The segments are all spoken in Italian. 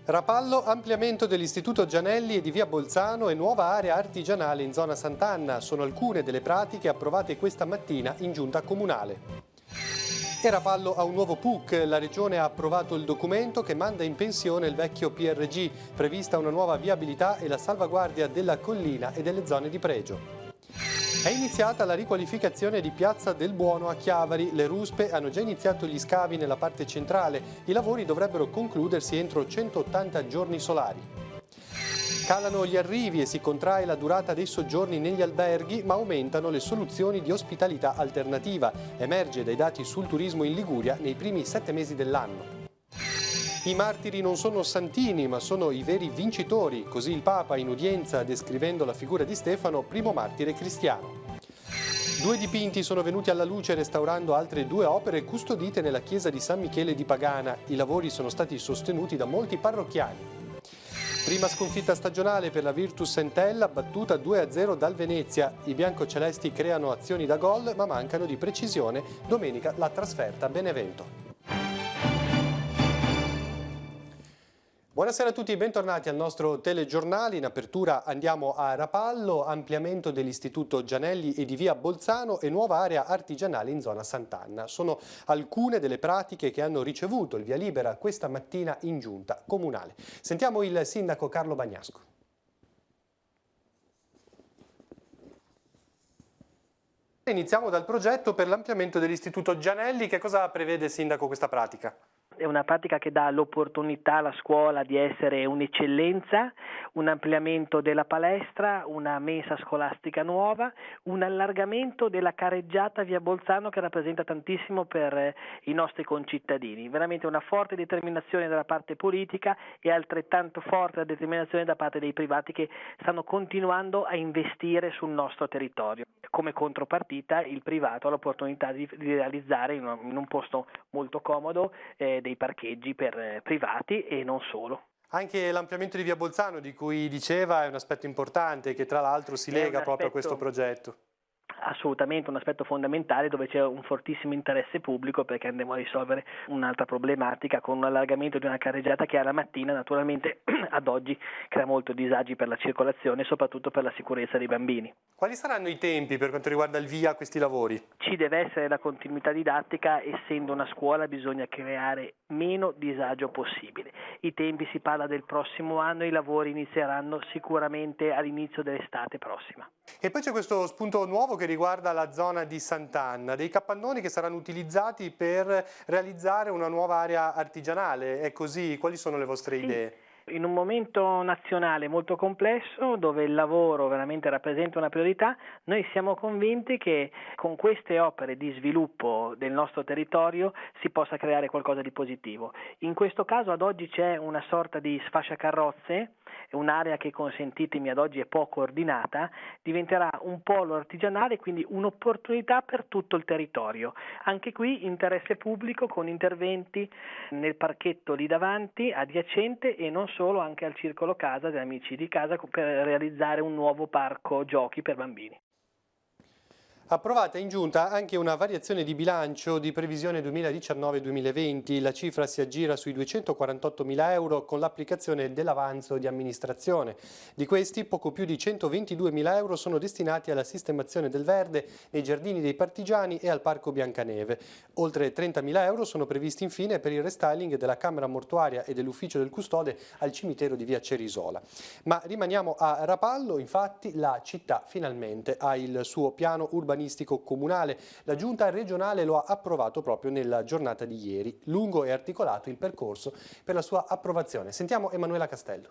Rapallo, ampliamento dell'Istituto Gianelli e di via Bolzano e nuova area artigianale in zona Sant'Anna sono alcune delle pratiche approvate questa mattina in giunta comunale. E Rapallo ha un nuovo PUC, la Regione ha approvato il documento che manda in pensione il vecchio PRG, prevista una nuova viabilità e la salvaguardia della collina e delle zone di pregio. È iniziata la riqualificazione di Piazza del Buono a Chiavari. Le ruspe hanno già iniziato gli scavi nella parte centrale. I lavori dovrebbero concludersi entro 180 giorni solari. Calano gli arrivi e si contrae la durata dei soggiorni negli alberghi, ma aumentano le soluzioni di ospitalità alternativa. Emerge dai dati sul turismo in Liguria nei primi 7 mesi dell'anno. I martiri non sono santini, ma sono i veri vincitori, così il Papa in udienza descrivendo la figura di Stefano, primo martire cristiano. 2 dipinti sono venuti alla luce restaurando altre 2 opere custodite nella chiesa di San Michele di Pagana. I lavori sono stati sostenuti da molti parrocchiani. Prima sconfitta stagionale per la Virtus Entella, battuta 2-0 dal Venezia. I biancocelesti creano azioni da gol, ma mancano di precisione. Domenica la trasferta a Benevento. Buonasera a tutti, bentornati al nostro telegiornale. In apertura andiamo a Rapallo, ampliamento dell'Istituto Gianelli e di via Bolzano e nuova area artigianale in zona Sant'Anna. Sono alcune delle pratiche che hanno ricevuto il via libera questa mattina in giunta comunale. Sentiamo il sindaco Carlo Bagnasco. Iniziamo dal progetto per l'ampliamento dell'Istituto Gianelli. Che cosa prevede, sindaco, questa pratica? È una pratica che dà l'opportunità alla scuola di essere un'eccellenza, un ampliamento della palestra, una mensa scolastica nuova, un allargamento della carreggiata via Bolzano che rappresenta tantissimo per i nostri concittadini. Veramente una forte determinazione dalla parte politica e altrettanto forte la determinazione da parte dei privati che stanno continuando a investire sul nostro territorio. Come contropartita il privato ha l'opportunità di realizzare in un posto molto comodo dei parcheggi per privati e non solo. Anche l'ampliamento di via Bolzano, di cui diceva, è un aspetto importante che tra l'altro si lega proprio a questo progetto. Assolutamente un aspetto fondamentale dove c'è un fortissimo interesse pubblico, perché andremo a risolvere un'altra problematica con un allargamento di una carreggiata che alla mattina naturalmente ad oggi crea molto disagi per la circolazione e soprattutto per la sicurezza dei bambini. Quali saranno i tempi per quanto riguarda il via a questi lavori? Ci deve essere la continuità didattica, essendo una scuola bisogna creare meno disagio possibile. I tempi si parla del prossimo anno, i lavori inizieranno sicuramente all'inizio dell'estate prossima. E poi c'è questo spunto nuovo che riguarda la zona di Sant'Anna, dei cappannoni che saranno utilizzati per realizzare una nuova area artigianale. È così? Quali sono le vostre idee? In un momento nazionale molto complesso, dove il lavoro veramente rappresenta una priorità, noi siamo convinti che con queste opere di sviluppo del nostro territorio si possa creare qualcosa di positivo. In questo caso ad oggi c'è una sorta di sfasciacarrozze, un'area che, consentitemi, ad oggi è poco ordinata, diventerà un polo artigianale, quindi un'opportunità per tutto il territorio. Anche qui interesse pubblico con interventi nel parchetto lì davanti, adiacente, e non solo, anche al circolo casa degli amici di casa per realizzare un nuovo parco giochi per bambini. Approvata in giunta anche una variazione di bilancio di previsione 2019-2020. La cifra si aggira sui 248.000 euro con l'applicazione dell'avanzo di amministrazione. Di questi, poco più di 122.000 euro sono destinati alla sistemazione del verde nei giardini dei partigiani e al parco Biancaneve. Oltre 30.000 euro sono previsti infine per il restyling della camera mortuaria e dell'ufficio del custode al cimitero di via Cerisola. Ma rimaniamo a Rapallo. Infatti la città finalmente ha il suo piano urbanistico comunale. La giunta regionale lo ha approvato proprio nella giornata di ieri. Lungo e articolato il percorso per la sua approvazione. Sentiamo Emanuela Castello.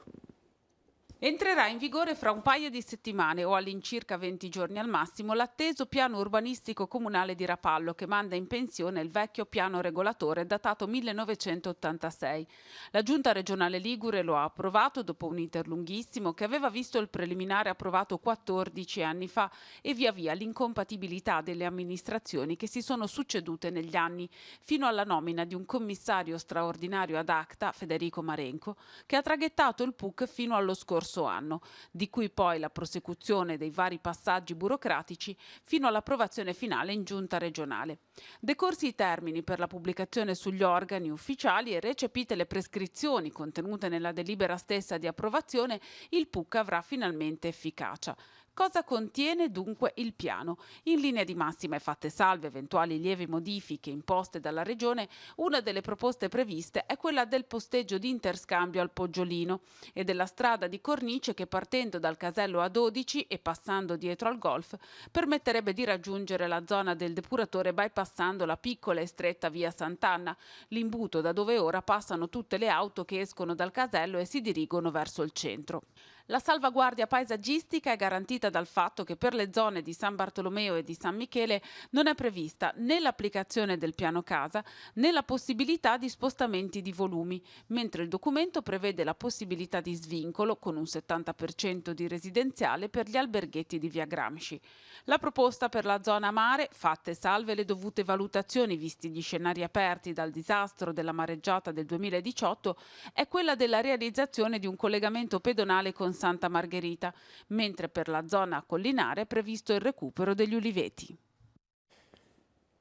Entrerà in vigore fra un paio di settimane o all'incirca 20 giorni al massimo l'atteso piano urbanistico comunale di Rapallo, che manda in pensione il vecchio piano regolatore datato 1986. La giunta regionale ligure lo ha approvato dopo un iter lunghissimo che aveva visto il preliminare approvato 14 anni fa e via via l'incompatibilità delle amministrazioni che si sono succedute negli anni, fino alla nomina di un commissario straordinario ad acta, Federico Marenco, che ha traghettato il PUC fino allo scorso scorso anno, di cui poi la prosecuzione dei vari passaggi burocratici fino all'approvazione finale in giunta regionale. Decorsi i termini per la pubblicazione sugli organi ufficiali e recepite le prescrizioni contenute nella delibera stessa di approvazione, il PUC avrà finalmente efficacia. Cosa contiene dunque il piano? In linea di massima e fatte salve eventuali lievi modifiche imposte dalla Regione, una delle proposte previste è quella del posteggio di interscambio al Poggiolino e della strada di cornice che, partendo dal casello A12 e passando dietro al golf, permetterebbe di raggiungere la zona del depuratore bypassando la piccola e stretta via Sant'Anna, l'imbuto da dove ora passano tutte le auto che escono dal casello e si dirigono verso il centro. La salvaguardia paesaggistica è garantita dal fatto che per le zone di San Bartolomeo e di San Michele non è prevista né l'applicazione del piano casa né la possibilità di spostamenti di volumi, mentre il documento prevede la possibilità di svincolo con un 70% di residenziale per gli alberghetti di via Gramsci. La proposta per la zona mare, fatte salve le dovute valutazioni visti gli scenari aperti dal disastro della mareggiata del 2018, è quella della realizzazione di un collegamento pedonale con Santa Margherita, mentre per la zona collinare è previsto il recupero degli uliveti.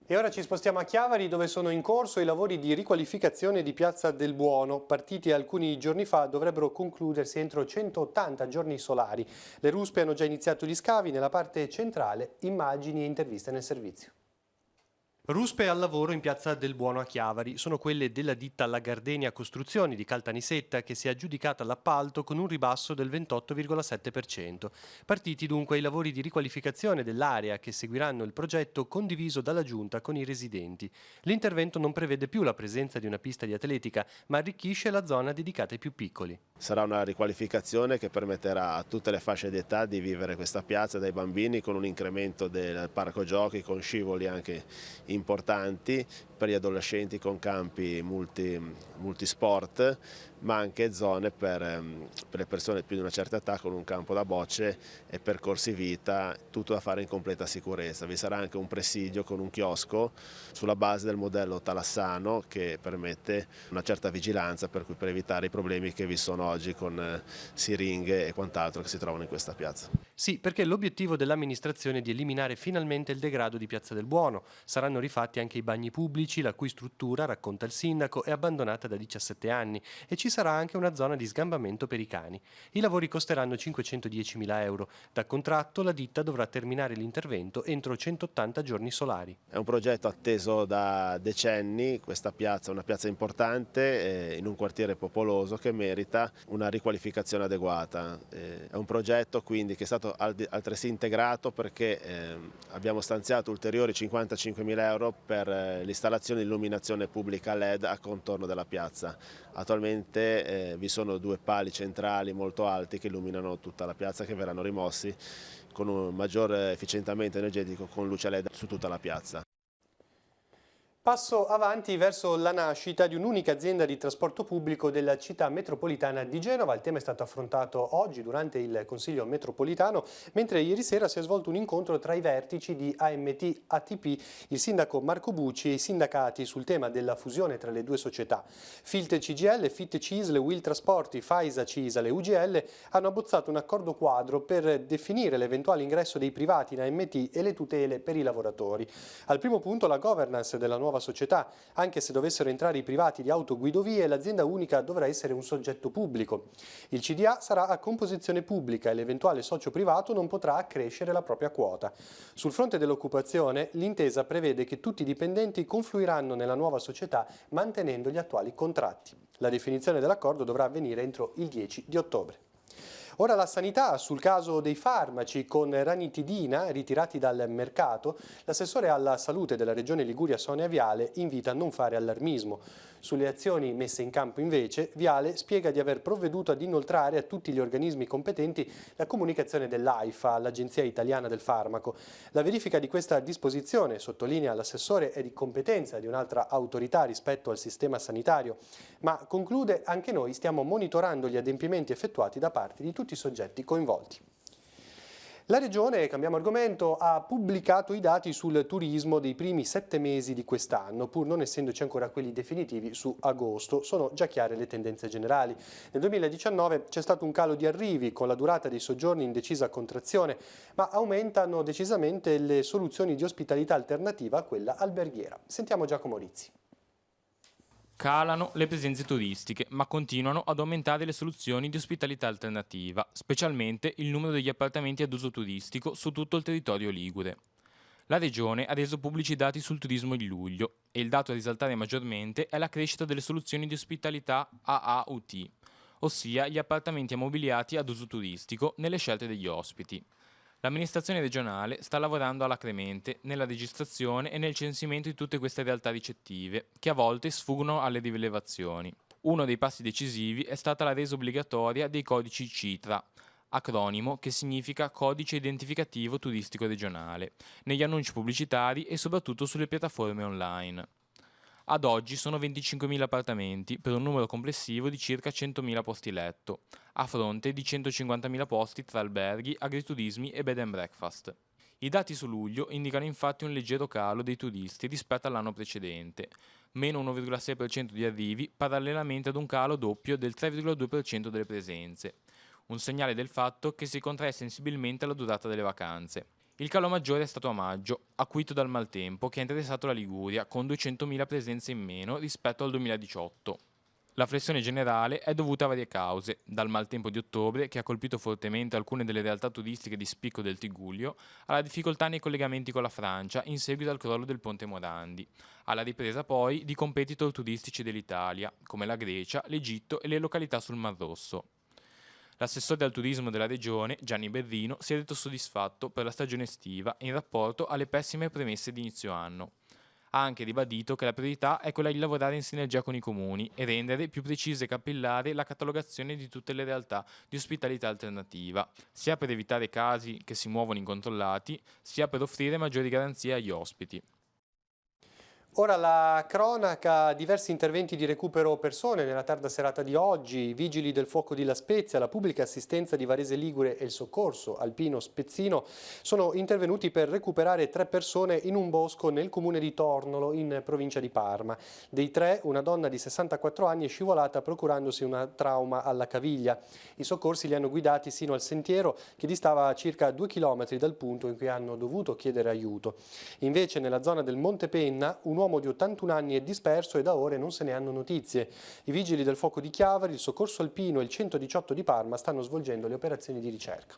E ora ci spostiamo a Chiavari, dove sono in corso i lavori di riqualificazione di Piazza del Buono. Partiti alcuni giorni fa, dovrebbero concludersi entro 180 giorni solari. Le ruspe hanno già iniziato gli scavi nella parte centrale, immagini e interviste nel servizio. Ruspe al lavoro in Piazza del Buono a Chiavari. Sono quelle della ditta La Gardenia Costruzioni di Caltanissetta, che si è aggiudicata l'appalto con un ribasso del 28,7%. Partiti dunque i lavori di riqualificazione dell'area che seguiranno il progetto condiviso dalla Giunta con i residenti. L'intervento non prevede più la presenza di una pista di atletica, ma arricchisce la zona dedicata ai più piccoli. Sarà una riqualificazione che permetterà a tutte le fasce d'età di vivere questa piazza, dai bambini con un incremento del parco giochi, con scivoli anche importanti, per gli adolescenti con campi multisport, ma anche zone per le persone più di una certa età con un campo da bocce e percorsi vita, tutto da fare in completa sicurezza. Vi sarà anche un presidio con un chiosco sulla base del modello talassano che permette una certa vigilanza per evitare i problemi che vi sono oggi con siringhe e quant'altro che si trovano in questa piazza. Sì, perché l'obiettivo dell'amministrazione è di eliminare finalmente il degrado di Piazza del Buono. Saranno rifatti anche i bagni pubblici, la cui struttura, racconta il sindaco, è abbandonata da 17 anni e ci sarà anche una zona di sgambamento per i cani. I lavori costeranno 510.000 euro. Da contratto la ditta dovrà terminare l'intervento entro 180 giorni solari. È un progetto atteso da decenni, questa piazza è una piazza importante in un quartiere popoloso che merita una riqualificazione adeguata. È un progetto quindi che è stato altresì integrato perché abbiamo stanziato ulteriori 55.000 euro per l'installazione di illuminazione pubblica LED a contorno della piazza. Attualmente vi sono due pali centrali molto alti che illuminano tutta la piazza, che verranno rimossi con un maggior efficientamento energetico con luce LED su tutta la piazza. Passo avanti verso la nascita di un'unica azienda di trasporto pubblico della città metropolitana di Genova. Il tema è stato affrontato oggi durante il Consiglio metropolitano, mentre ieri sera si è svolto un incontro tra i vertici di AMT ATP, il sindaco Marco Bucci e i sindacati sul tema della fusione tra le due società. Filt CGL, Fit CISL, Will Trasporti, Faisa CISL e UGL hanno abbozzato un accordo quadro per definire l'eventuale ingresso dei privati in AMT e le tutele per i lavoratori. Al primo punto la governance della nuova società. Anche se dovessero entrare i privati di autoguidovie, l'azienda unica dovrà essere un soggetto pubblico. Il CDA sarà a composizione pubblica e l'eventuale socio privato non potrà accrescere la propria quota. Sul fronte dell'occupazione, l'intesa prevede che tutti i dipendenti confluiranno nella nuova società mantenendo gli attuali contratti. La definizione dell'accordo dovrà avvenire entro il 10 di ottobre. Ora la sanità, sul caso dei farmaci con ranitidina ritirati dal mercato, l'assessore alla salute della regione Liguria Sonia Viale invita a non fare allarmismo. Sulle azioni messe in campo invece, Viale spiega di aver provveduto ad inoltrare a tutti gli organismi competenti la comunicazione dell'AIFA, l'Agenzia Italiana del Farmaco. La verifica di questa disposizione, sottolinea l'assessore, è di competenza di un'altra autorità rispetto al sistema sanitario, ma conclude: anche noi stiamo monitorando gli adempimenti effettuati da parte di tutti i soggetti coinvolti. La Regione, cambiamo argomento, ha pubblicato i dati sul turismo dei primi 7 mesi di quest'anno, pur non essendoci ancora quelli definitivi su agosto. Sono già chiare le tendenze generali. Nel 2019 c'è stato un calo di arrivi con la durata dei soggiorni in decisa contrazione, ma aumentano decisamente le soluzioni di ospitalità alternativa a quella alberghiera. Sentiamo Giacomo Rizzi. Calano le presenze turistiche, ma continuano ad aumentare le soluzioni di ospitalità alternativa, specialmente il numero degli appartamenti ad uso turistico su tutto il territorio ligure. La Regione ha reso pubblici i dati sul turismo in luglio e il dato a risaltare maggiormente è la crescita delle soluzioni di ospitalità AAUT, ossia gli appartamenti ammobiliati ad uso turistico nelle scelte degli ospiti. L'amministrazione regionale sta lavorando alacremente nella registrazione e nel censimento di tutte queste realtà ricettive, che a volte sfuggono alle rilevazioni. Uno dei passi decisivi è stata la resa obbligatoria dei codici CITRA, acronimo che significa Codice Identificativo Turistico Regionale, negli annunci pubblicitari e soprattutto sulle piattaforme online. Ad oggi sono 25.000 appartamenti per un numero complessivo di circa 100.000 posti letto, a fronte di 150.000 posti tra alberghi, agriturismi e bed and breakfast. I dati su luglio indicano infatti un leggero calo dei turisti rispetto all'anno precedente, meno 1,6% di arrivi parallelamente ad un calo doppio del 3,2% delle presenze, un segnale del fatto che si contrae sensibilmente la durata delle vacanze. Il calo maggiore è stato a maggio, acuito dal maltempo che ha interessato la Liguria con 200.000 presenze in meno rispetto al 2018. La flessione generale è dovuta a varie cause, dal maltempo di ottobre che ha colpito fortemente alcune delle realtà turistiche di spicco del Tigullio, alla difficoltà nei collegamenti con la Francia in seguito al crollo del ponte Morandi, alla ripresa poi di competitor turistici dell'Italia, come la Grecia, l'Egitto e le località sul Mar Rosso. L'assessore al turismo della regione, Gianni Berrino, si è detto soddisfatto per la stagione estiva in rapporto alle pessime premesse di inizio anno. Ha anche ribadito che la priorità è quella di lavorare in sinergia con i comuni e rendere più precisa e capillare la catalogazione di tutte le realtà di ospitalità alternativa, sia per evitare casi che si muovono incontrollati, sia per offrire maggiori garanzie agli ospiti. Ora la cronaca, diversi interventi di recupero persone nella tarda serata di oggi, vigili del fuoco di La Spezia, la pubblica assistenza di Varese Ligure e il soccorso alpino spezzino sono intervenuti per recuperare 3 persone in un bosco nel comune di Tornolo in provincia di Parma. Dei 3, una donna di 64 anni è scivolata procurandosi un trauma alla caviglia. I soccorsi li hanno guidati sino al sentiero che distava a circa 2 km dal punto in cui hanno dovuto chiedere aiuto. Invece nella zona del Monte Penna un uomo di 81 anni è disperso e da ore non se ne hanno notizie. I vigili del fuoco di Chiavari, il soccorso alpino e il 118 di Parma stanno svolgendo le operazioni di ricerca.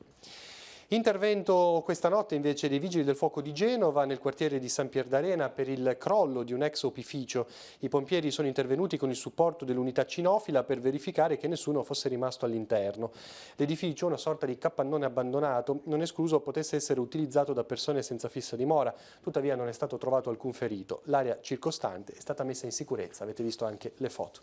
Intervento questa notte invece dei Vigili del Fuoco di Genova nel quartiere di San Pier d'Arena per il crollo di un ex opificio. I pompieri sono intervenuti con il supporto dell'unità cinofila per verificare che nessuno fosse rimasto all'interno. L'edificio, una sorta di capannone abbandonato, non è escluso potesse essere utilizzato da persone senza fissa dimora, tuttavia non è stato trovato alcun ferito. L'area circostante è stata messa in sicurezza, avete visto anche le foto.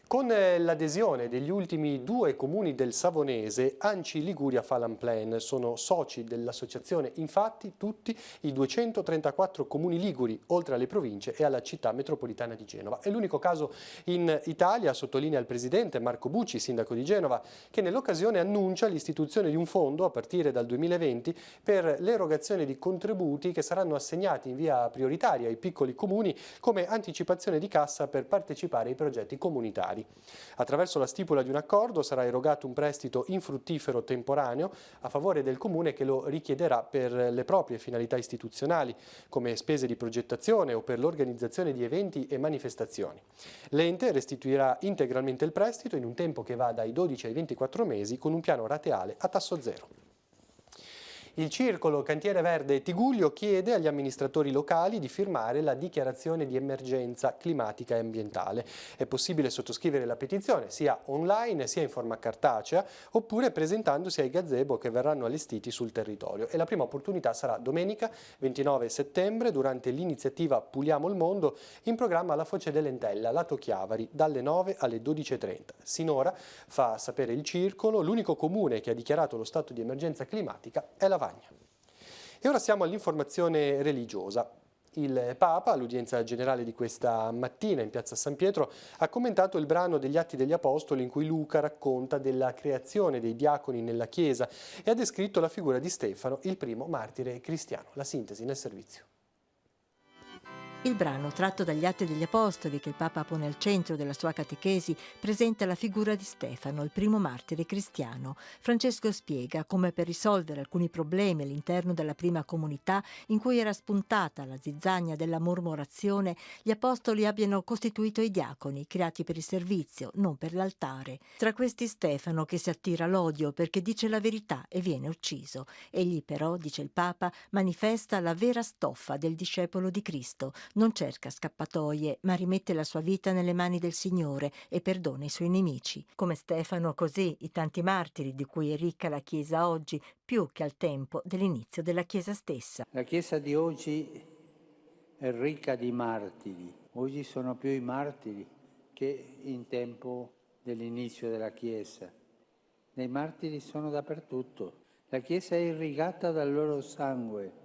Con l'adesione degli ultimi 2 comuni del Savonese, ANCI Liguria Falanplan sono soci dell'associazione, infatti tutti i 234 comuni liguri, oltre alle province e alla città metropolitana di Genova. È l'unico caso in Italia, sottolinea il presidente Marco Bucci, sindaco di Genova, che nell'occasione annuncia l'istituzione di un fondo a partire dal 2020 per l'erogazione di contributi che saranno assegnati in via prioritaria ai piccoli comuni come anticipazione di cassa per partecipare ai progetti comunitari. Attraverso la stipula di un accordo sarà erogato un prestito infruttifero temporaneo a favore del comune che lo richiederà per le proprie finalità istituzionali, come spese di progettazione o per l'organizzazione di eventi e manifestazioni. L'ente restituirà integralmente il prestito in un tempo che va dai 12 ai 24 mesi con un piano rateale a tasso zero. Il Circolo Cantiere Verde Tigullio chiede agli amministratori locali di firmare la dichiarazione di emergenza climatica e ambientale. È possibile sottoscrivere la petizione sia online sia in forma cartacea oppure presentandosi ai gazebo che verranno allestiti sul territorio. E la prima opportunità sarà domenica 29 settembre durante l'iniziativa Puliamo il Mondo in programma alla Foce dell'Entella, lato Chiavari, dalle 9 alle 12:30. Sinora, fa sapere il Circolo, l'unico comune che ha dichiarato lo stato di emergenza climatica è la Vagna. E ora siamo all'informazione religiosa. Il Papa, all'udienza generale di questa mattina in piazza San Pietro, ha commentato il brano degli Atti degli Apostoli in cui Luca racconta della creazione dei diaconi nella Chiesa e ha descritto la figura di Stefano, il primo martire cristiano. La sintesi nel servizio. Il brano, tratto dagli Atti degli Apostoli, che il Papa pone al centro della sua catechesi, presenta la figura di Stefano, il primo martire cristiano. Francesco spiega come per risolvere alcuni problemi all'interno della prima comunità in cui era spuntata la zizzania della mormorazione, gli apostoli abbiano costituito i diaconi, creati per il servizio, non per l'altare. Tra questi Stefano, che si attira l'odio perché dice la verità e viene ucciso. Egli però, dice il Papa, manifesta la vera stoffa del discepolo di Cristo. Non cerca scappatoie, ma rimette la sua vita nelle mani del Signore e perdona i suoi nemici. Come Stefano, così i tanti martiri di cui è ricca la Chiesa oggi, più che al tempo dell'inizio della Chiesa stessa. La Chiesa di oggi è ricca di martiri. Oggi sono più i martiri che in tempo dell'inizio della Chiesa. I martiri sono dappertutto. La Chiesa è irrigata dal loro sangue,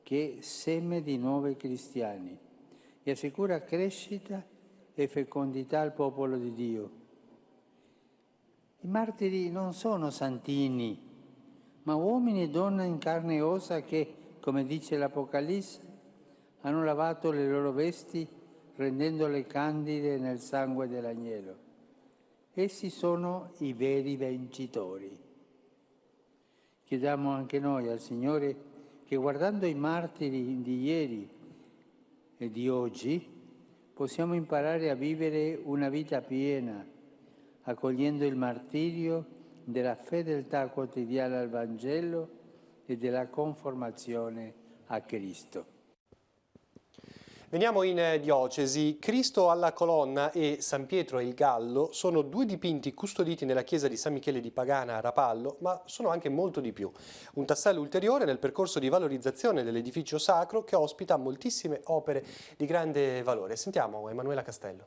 che seme di nuovi cristiani e assicura crescita e fecondità al popolo di Dio. I martiri non sono santini, ma uomini e donne in carne e ossa che, come dice l'Apocalisse, hanno lavato le loro vesti rendendole candide nel sangue dell'agnello. Essi sono i veri vincitori. Chiediamo anche noi al Signore che guardando i martiri di ieri e di oggi possiamo imparare a vivere una vita piena, accogliendo il martirio della fedeltà quotidiana al Vangelo e della conformazione a Cristo. Veniamo in diocesi. Cristo alla colonna e San Pietro e il Gallo sono due dipinti custoditi nella chiesa di San Michele di Pagana a Rapallo, ma sono anche molto di più. Un tassello ulteriore nel percorso di valorizzazione dell'edificio sacro che ospita moltissime opere di grande valore. Sentiamo Emanuela Castello.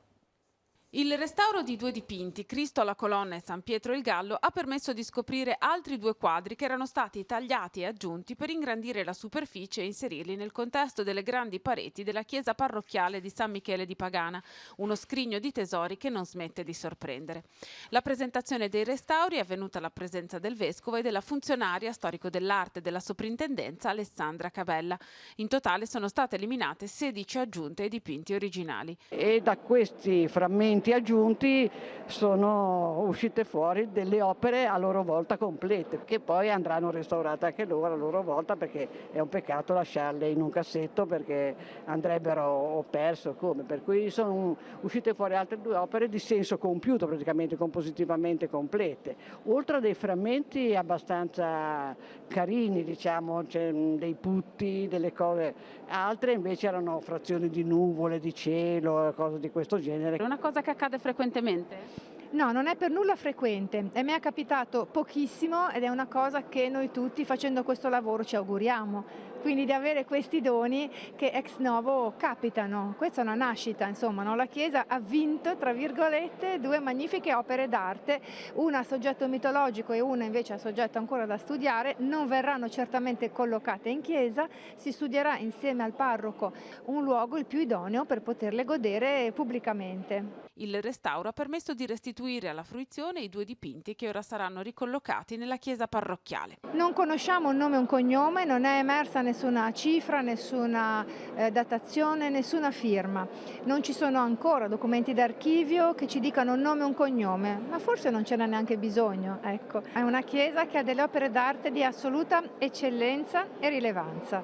Il restauro di due dipinti, Cristo alla colonna e San Pietro il Gallo, ha permesso di scoprire altri due quadri che erano stati tagliati e aggiunti per ingrandire la superficie e inserirli nel contesto delle grandi pareti della chiesa parrocchiale di San Michele di Pagana, uno scrigno di tesori che non smette di sorprendere. La presentazione dei restauri è avvenuta alla presenza del vescovo e della funzionaria storico dell'arte della soprintendenza Alessandra Cavella. In totale sono state eliminate 16 aggiunte ai dipinti originali. E da questi frammenti aggiunti sono uscite fuori delle opere a loro volta complete, che poi andranno restaurate anche loro a loro volta, perché è un peccato lasciarle in un cassetto perché andrebbero perso come. Per cui sono uscite fuori altre due opere di senso compiuto, praticamente compositivamente complete, oltre a dei frammenti abbastanza carini, diciamo, c'è dei putti, delle cose, altre invece erano frazioni di nuvole, di cielo, cose di questo genere. Una cosa che accade frequentemente? No, non è per nulla frequente e mi è capitato pochissimo ed è una cosa che noi tutti facendo questo lavoro ci auguriamo. Quindi di avere questi doni che ex novo capitano. Questa è una nascita, insomma, no? La Chiesa ha vinto, tra virgolette, due magnifiche opere d'arte, una a soggetto mitologico e una invece a soggetto ancora da studiare. Non verranno certamente collocate in chiesa, si studierà insieme al parroco un luogo il più idoneo per poterle godere pubblicamente. Il restauro ha permesso di restituire alla fruizione i due dipinti che ora saranno ricollocati nella chiesa parrocchiale. Non conosciamo un nome e un cognome, non è emersa nessuna cifra, nessuna datazione, nessuna firma. Non ci sono ancora documenti d'archivio che ci dicano un nome e un cognome, ma forse non ce n'è neanche bisogno. Ecco. È una chiesa che ha delle opere d'arte di assoluta eccellenza e rilevanza.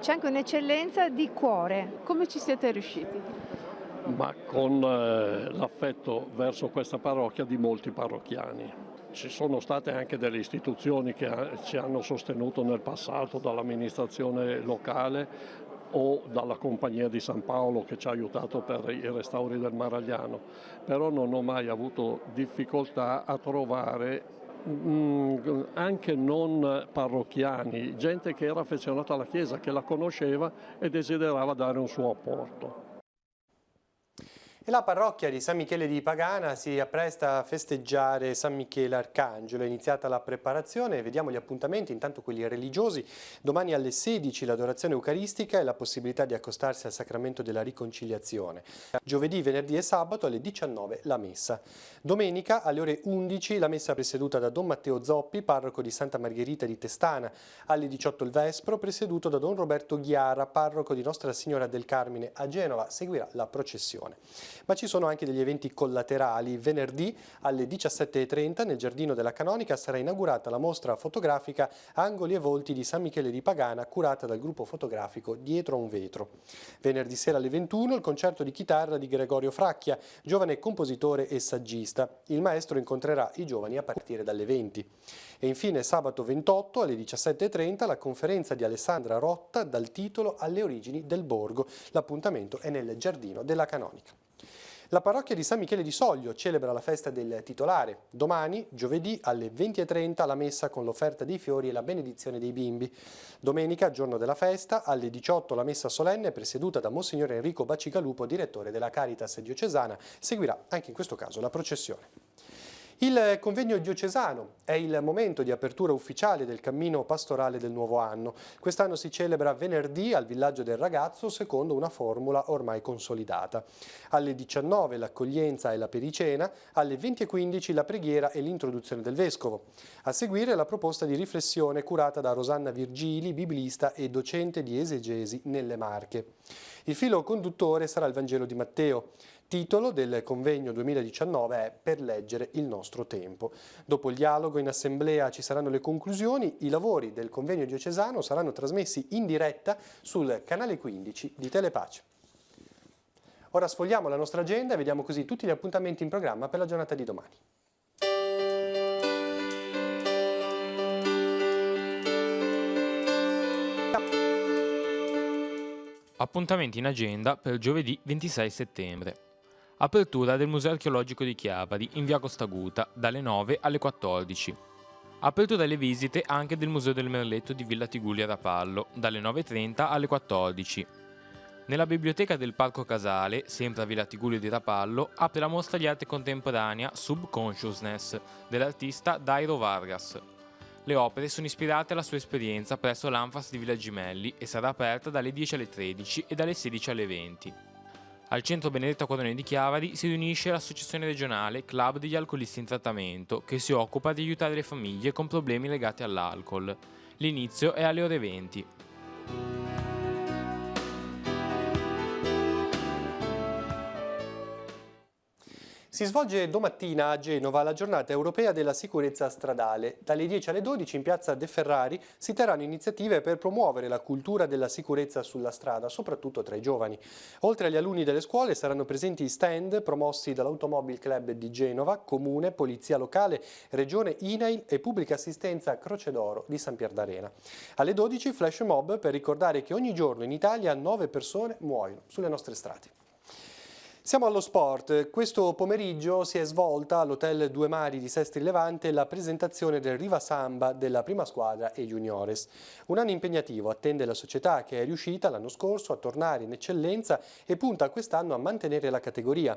C'è anche un'eccellenza di cuore. Come ci siete riusciti? Ma con l'affetto verso questa parrocchia di molti parrocchiani. Ci sono state anche delle istituzioni che ci hanno sostenuto nel passato, dall'amministrazione locale o dalla Compagnia di San Paolo che ci ha aiutato per i restauri del Maragliano, però non ho mai avuto difficoltà a trovare anche non parrocchiani, gente che era affezionata alla Chiesa, che la conosceva e desiderava dare un suo apporto. E la parrocchia di San Michele di Pagana si appresta a festeggiare San Michele Arcangelo. È iniziata la preparazione, vediamo gli appuntamenti, intanto quelli religiosi. Domani alle 16 l'adorazione eucaristica e la possibilità di accostarsi al sacramento della riconciliazione. Giovedì, venerdì e sabato alle 19 la messa. Domenica alle ore 11 la messa presieduta da Don Matteo Zoppi, parroco di Santa Margherita di Testana. Alle 18 il Vespro presieduto da Don Roberto Ghiara, parroco di Nostra Signora del Carmine a Genova. Seguirà la processione. Ma ci sono anche degli eventi collaterali. Venerdì alle 17:30 nel Giardino della Canonica sarà inaugurata la mostra fotografica Angoli e Volti di San Michele di Pagana, curata dal gruppo fotografico Dietro a un Vetro. Venerdì sera alle 21 il concerto di chitarra di Gregorio Fracchia, giovane compositore e saggista. Il maestro incontrerà i giovani a partire dalle 20. E infine sabato 28 alle 17:30 la conferenza di Alessandra Rotta dal titolo Alle origini del borgo. L'appuntamento è nel Giardino della Canonica. La parrocchia di San Michele di Soglio celebra la festa del titolare. Domani, giovedì, alle 20:30 la messa con l'offerta dei fiori e la benedizione dei bimbi. Domenica, giorno della festa, alle 18 la messa solenne presieduta da Monsignor Enrico Bacigalupo, direttore della Caritas diocesana. Seguirà anche in questo caso la processione. Il convegno diocesano è il momento di apertura ufficiale del cammino pastorale del nuovo anno. Quest'anno si celebra venerdì al Villaggio del Ragazzo secondo una formula ormai consolidata. Alle 19 l'accoglienza e la pericena, alle 20:15 la preghiera e l'introduzione del Vescovo. A seguire la proposta di riflessione curata da Rosanna Virgili, biblista e docente di esegesi nelle Marche. Il filo conduttore sarà il Vangelo di Matteo. Titolo del convegno 2019 è Per leggere il nostro tempo. Dopo il dialogo in assemblea ci saranno le conclusioni. I lavori del convegno diocesano saranno trasmessi in diretta sul canale 15 di Telepace. Ora sfogliamo la nostra agenda e vediamo così tutti gli appuntamenti in programma per la giornata di domani. Appuntamenti in agenda per giovedì 26 settembre. Apertura del Museo Archeologico di Chiavari in via Costaguta dalle 9 alle 14. Apertura alle visite anche del Museo del Merletto di Villa Tigulia Rapallo dalle 9:30 alle 14. Nella biblioteca del Parco Casale, sempre a Villa Tigulia di Rapallo, apre la mostra di arte contemporanea Subconsciousness dell'artista Dairo Vargas. Le opere sono ispirate alla sua esperienza presso l'Anfas di Villa Gimelli e sarà aperta dalle 10 alle 13 e dalle 16 alle 20. Al centro Benedetto Acquarone di Chiavari si riunisce l'associazione regionale Club degli Alcolisti in Trattamento, che si occupa di aiutare le famiglie con problemi legati all'alcol. L'inizio è alle ore 20. Si svolge domattina a Genova la giornata europea della sicurezza stradale. Dalle 10 alle 12 in piazza De Ferrari si terranno iniziative per promuovere la cultura della sicurezza sulla strada, soprattutto tra i giovani. Oltre agli alunni delle scuole saranno presenti stand promossi dall'Automobile Club di Genova, Comune, Polizia Locale, Regione INAIL e Pubblica Assistenza Croce d'Oro di San Pierdarena. Alle 12 flash mob per ricordare che ogni giorno in Italia 9 persone muoiono sulle nostre strade. Siamo allo sport. Questo pomeriggio si è svolta all'Hotel Due Mari di Sestri Levante la presentazione del Riva Samba della prima squadra e juniores. Un anno impegnativo attende la società che è riuscita l'anno scorso a tornare in eccellenza e punta quest'anno a mantenere la categoria.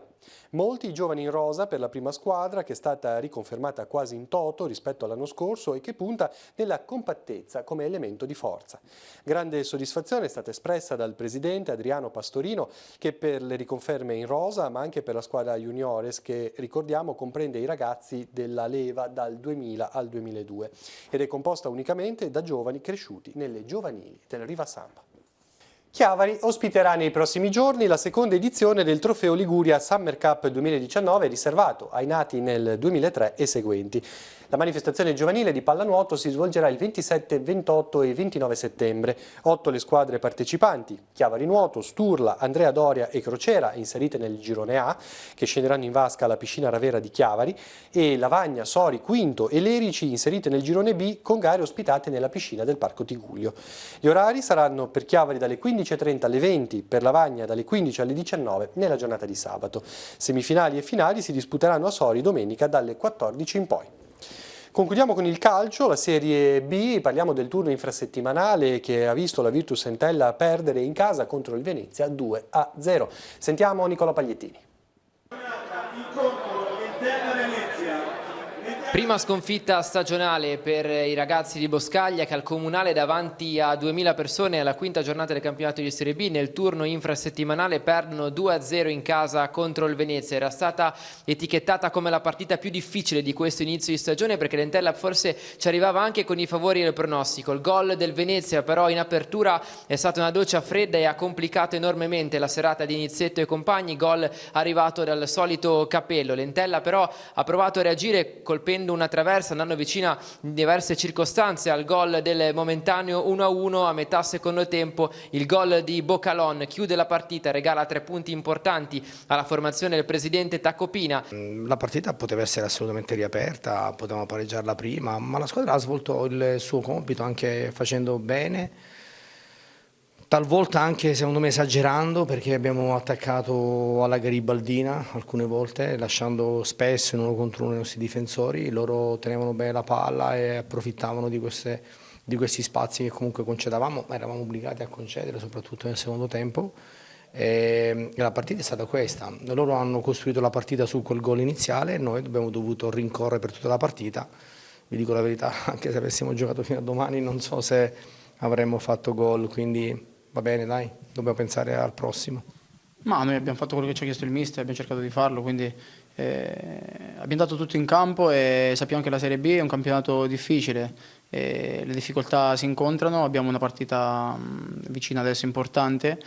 Molti i giovani in rosa per la prima squadra che è stata riconfermata quasi in toto rispetto all'anno scorso e che punta nella compattezza come elemento di forza. Grande soddisfazione è stata espressa dal presidente Adriano Pastorino che per le riconferme in rosa ma anche per la squadra juniores che, ricordiamo, comprende i ragazzi della leva dal 2000 al 2002 ed è composta unicamente da giovani cresciuti nelle giovanili del Riva Samba. Chiavari ospiterà nei prossimi giorni la seconda edizione del Trofeo Liguria Summer Cup 2019 riservato ai nati nel 2003 e seguenti. La manifestazione giovanile di pallanuoto si svolgerà il 27, 28 e 29 settembre. 8 le squadre partecipanti, Chiavari Nuoto, Sturla, Andrea Doria e Crociera, inserite nel girone A, che scenderanno in vasca alla piscina Ravera di Chiavari, e Lavagna, Sori, Quinto e Lerici, inserite nel girone B, con gare ospitate nella piscina del Parco Tigullio. Gli orari saranno per Chiavari dalle 15:30 alle 20, per Lavagna dalle 15 alle 19 nella giornata di sabato. Semifinali e finali si disputeranno a Sori domenica dalle 14 in poi. Concludiamo con il calcio, la Serie B, parliamo del turno infrasettimanale che ha visto la Virtus Entella perdere in casa contro il Venezia 2-0. Sentiamo Nicola Pagliettini. Prima sconfitta stagionale per i ragazzi di Boscaglia che al Comunale davanti a 2000 persone alla quinta giornata del campionato di Serie B nel turno infrasettimanale perdono 2-0 in casa contro il Venezia. Era stata etichettata come la partita più difficile di questo inizio di stagione perché l'Entella forse ci arrivava anche con i favori del pronostico. Il gol del Venezia però in apertura è stata una doccia fredda e ha complicato enormemente la serata di Inizietto e compagni. Gol arrivato dal solito Capello. L'Entella però ha provato a reagire colpendo una traversa, andando vicina in diverse circostanze al gol del momentaneo 1-1 a metà secondo tempo. Il gol di Bocalon chiude la partita, regala 3 punti importanti alla formazione del presidente Tacopina. La partita poteva essere assolutamente riaperta, potevamo pareggiarla prima, ma la squadra ha svolto il suo compito anche facendo bene. Talvolta anche secondo me esagerando, perché abbiamo attaccato alla garibaldina alcune volte, lasciando spesso in uno contro uno i nostri difensori. Loro tenevano bene la palla e approfittavano di questi spazi che comunque concedavamo, ma eravamo obbligati a concedere soprattutto nel secondo tempo. E la partita è stata questa: loro hanno costruito la partita su quel gol iniziale e noi abbiamo dovuto rincorrere per tutta la partita. Vi dico la verità, anche se avessimo giocato fino a domani non so se avremmo fatto gol, quindi va bene, dai, dobbiamo pensare al prossimo. Ma noi abbiamo fatto quello che ci ha chiesto il mister, abbiamo cercato di farlo, quindi abbiamo dato tutto in campo e sappiamo che la Serie B è un campionato difficile, le difficoltà si incontrano, abbiamo una partita vicina adesso importante,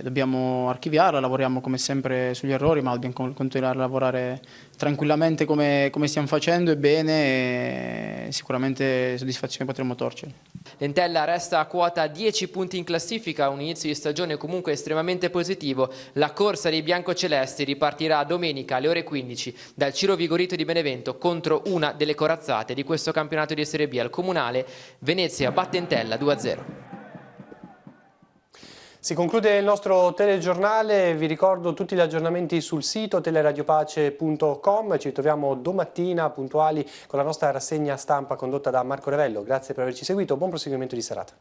dobbiamo archiviarla, lavoriamo come sempre sugli errori, ma dobbiamo continuare a lavorare tranquillamente come stiamo facendo e bene, e sicuramente soddisfazione potremo torcere. L'Entella resta a quota 10 punti in classifica, un inizio di stagione comunque estremamente positivo. La corsa dei biancocelesti ripartirà domenica alle ore 15 dal Ciro Vigorito di Benevento contro una delle corazzate di questo campionato di Serie B al Comunale. Venezia batte Entella 2-0. Si conclude il nostro telegiornale, vi ricordo tutti gli aggiornamenti sul sito teleradiopace.com, ci ritroviamo domattina puntuali con la nostra rassegna stampa condotta da Marco Revello. Grazie per averci seguito, buon proseguimento di serata.